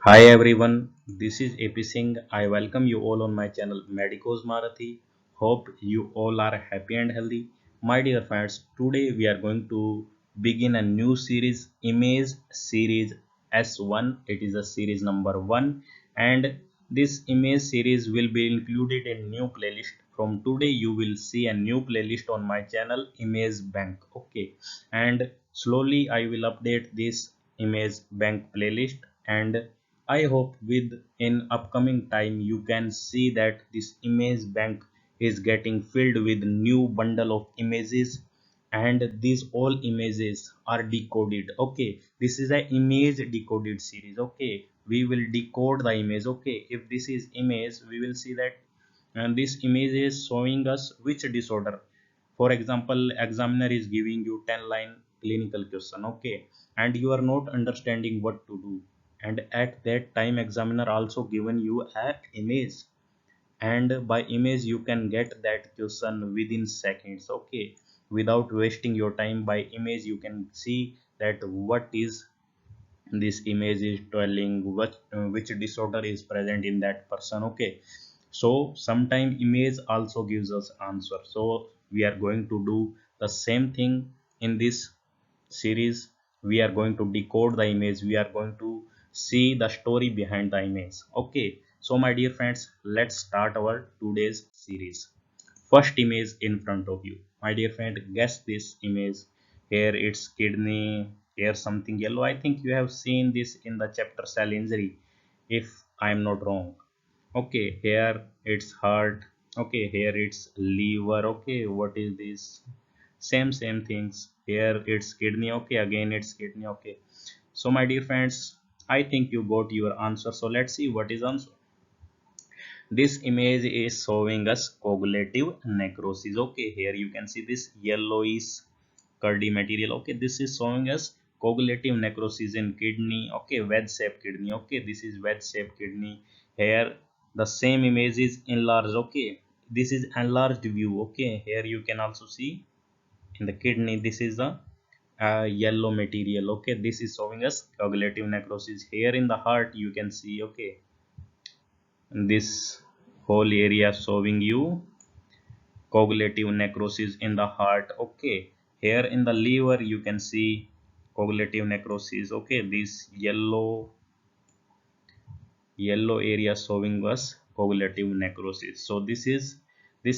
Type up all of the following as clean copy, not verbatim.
Hi everyone, this is AP Singh. I welcome you all on my channel Medicos Marathi. Hope you all are happy and healthy. My dear friends, today we are going to begin a new series, Image Series S1. It is a series number 1 and this image series will be included in new playlist. From today you will see a new playlist on my channel Image Bank. Okay, and slowly I will update this Image Bank playlist, and I hope with in upcoming time you can see that this image bank is getting filled with new bundle of images, and these all images are decoded. Okay, this is a image decoded series. Okay, we will decode the image. Okay, if this is image, we will see that and this image is showing us which disorder. For example, examiner is giving you 10-line clinical question. Okay, and you are not understanding what to do, and at that time examiner also given you a image, and by image you can get that question within seconds. Okay, without wasting your time, by image you can see that what is this image is telling, what which disorder is present in that person. Okay, so sometime image also gives us answer, so we are going to do the same thing in this series. We are going to decode the image, we are going to see the story behind the image. Okay, so my dear friends, let's start our today's series. First image in front of you, my dear friend, guess this image. Here it's kidney, here something yellow. I think you have seen this in the chapter cell injury, if I'm not wrong. Okay, here it's heart. Okay, here it's liver. Okay, what is this? Same things. Here it's kidney. Okay, again it's kidney. Okay, so my dear friends, I think you got your answer, so let's see what is answer. This image is showing us coagulative necrosis. Okay, here you can see this yellowish curdy material. Okay, this is showing us coagulative necrosis in kidney. Okay, wedge shaped kidney. Okay, this is wedge shaped kidney. Here the same image is enlarged. Okay, this is enlarged view. Okay, here you can also see in the kidney this is the yellow material. Okay, this is showing us coagulative necrosis. Here in the heart you can see, okay, this whole area showing you coagulative necrosis in the heart. Okay, here in the liver you can see coagulative necrosis. Okay, this yellow area showing us coagulative necrosis. So this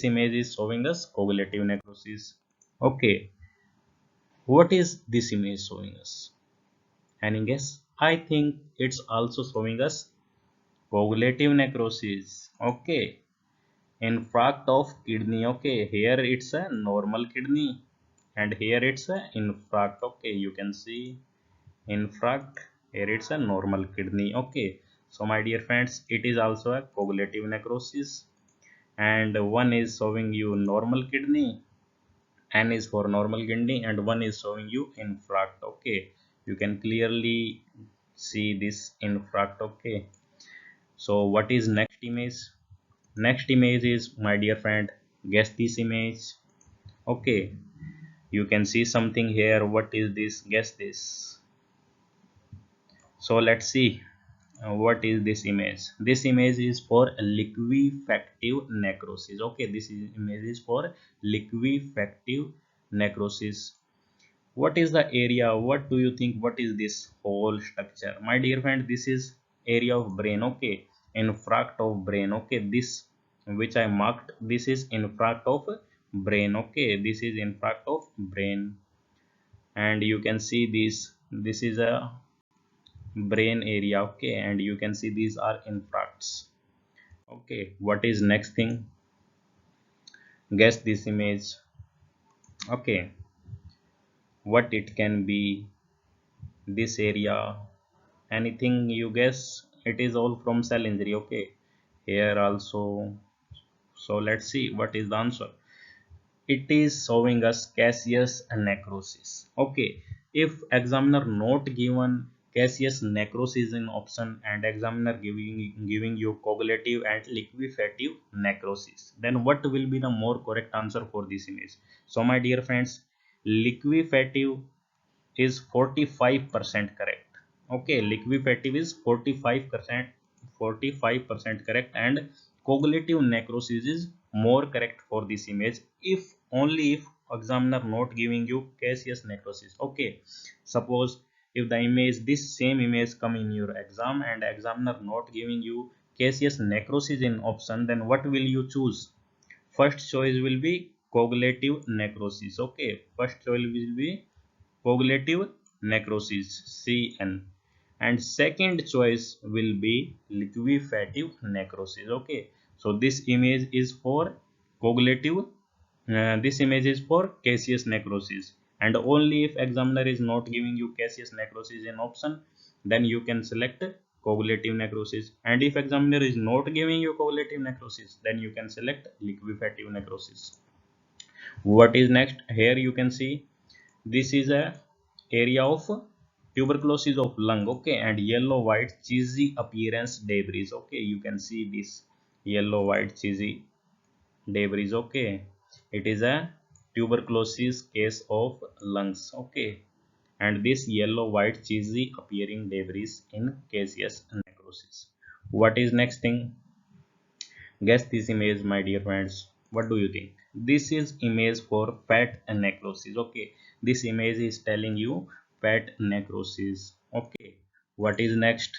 image is showing us coagulative necrosis. Okay, what is this image showing us? Any guess? I think it's also showing us coagulative necrosis. Okay, infarct of kidney. Okay, here it's a normal kidney and here it's a infarct. Okay, you can see infarct, here it's a normal kidney. Okay, so my dear friends, it is also a coagulative necrosis, and one is showing you normal kidney, N is for normal kidney, and one is showing you infarct. Okay, you can clearly see this infarct. Okay, so what is next image? Next image is, my dear friend, guess this image. Okay, you can see something here. What is this? Guess this. So let's see what is this image. This image is for liquefactive necrosis. Okay, this image is for liquefactive necrosis. What is the area? What do you think? What is this whole structure? My dear friend, this is area of brain. Okay, infarct of brain. Okay, this which I marked, this is infarct of brain. Okay, this is infarct of brain, and you can see this is a brain area. Okay, and you can see these are infarcts. Okay, what is next thing? Guess this image. Okay, what it can be, this area, anything you guess. It is all from cell injury. Okay, here also. So let's see what is the answer. It is showing us caseous necrosis. Okay, if examiner not given caseous necrosis in option and examiner giving you coagulative and liquefactive necrosis, then what will be the more correct answer for this image? So my dear friends, liquefactive is 45% correct, Okay, liquefative is 45%, 45% correct, and cognitive necrosis is more correct for this image, if only if examiner not giving you caseous necrosis. Okay, suppose if the image, this same image come in your exam and examiner not giving you caseous necrosis in option, then what will you choose? First choice will be cognitive necrosis. Okay, first choice will be cognitive necrosis, CN, and second choice will be liquefative necrosis. Okay, so this image is for cognitive, this image is for caseous necrosis, and only if examiner is not giving you caseous necrosis in option, then you can select cognitive necrosis, and if examiner is not giving you cognitive necrosis, then you can select liquefative necrosis. What is next? Here you can see this is a area of tuberculosis of lung. Okay, and yellow white cheesy appearance debris. Okay, you can see this yellow white cheesy debris. Okay, it is a tuberculosis case of lungs. Okay, and this yellow white cheesy appearing debris in caseous necrosis. What is next thing? Guess this image, my dear friends. What do you think? This is image for fat necrosis. Okay, this image is telling you fat necrosis. Okay, what is next?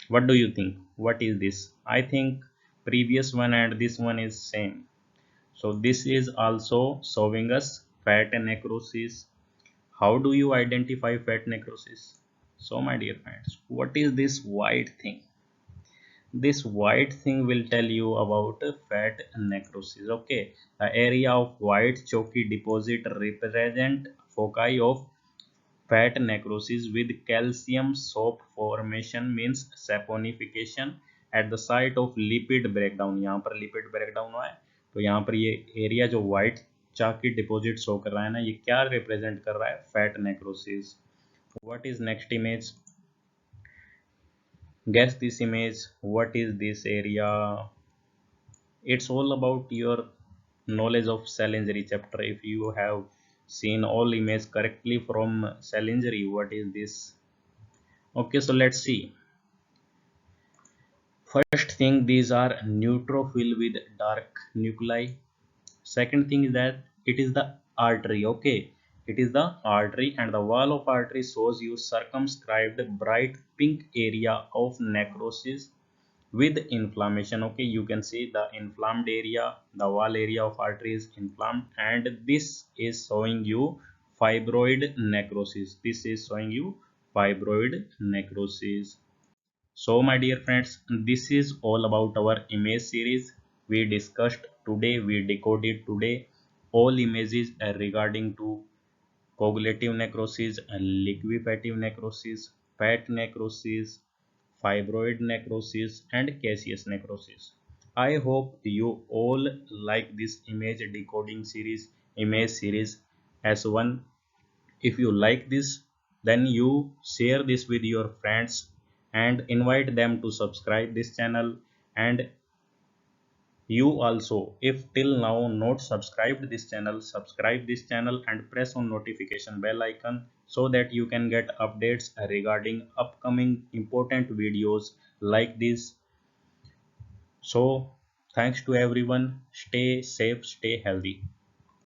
What do you think? What is this? I think previous one and this one is same. So this is also showing us fat necrosis. How do you identify fat necrosis? So my dear friends, what is this white thing? This white thing will tell you about fat necrosis. Okay, the area of white chalky deposit represent foci of fat necrosis with calcium soap formation, means saponification at the site of lipid breakdown. यहाँ पर lipid breakdown हुआ है, तो यहाँ पर ये area जो white chalky deposit show कर रहा है ना, ये क्या represent कर रहा है? Fat necrosis. What is next image? Guess this image. What is this area? It's all about your knowledge of cell injury chapter. If you have seen all images correctly from cell injury, what is this? Okay, so let's see. First thing, these are neutrophil with dark nuclei. Second thing is that it is the artery. Okay, it is the artery, and the wall of artery shows you circumscribed bright pink area of necrosis with inflammation. Okay, you can see the inflamed area, the wall area of artery is inflamed, and this is showing you fibroid necrosis. This is showing you fibroid necrosis. So my dear friends, this is all about our image series. We discussed today, we decoded today all images regarding to cognitive necrosis, liquefative necrosis, fat necrosis, fibroid necrosis, and caseous necrosis. I hope you all like this image series as one. If you like this, then you share this with your friends and invite them to subscribe this channel. And you also, if till now not subscribed this channel, subscribe this channel and press on notification bell icon so that you can get updates regarding upcoming important videos like this. So thanks to everyone, stay safe, stay healthy.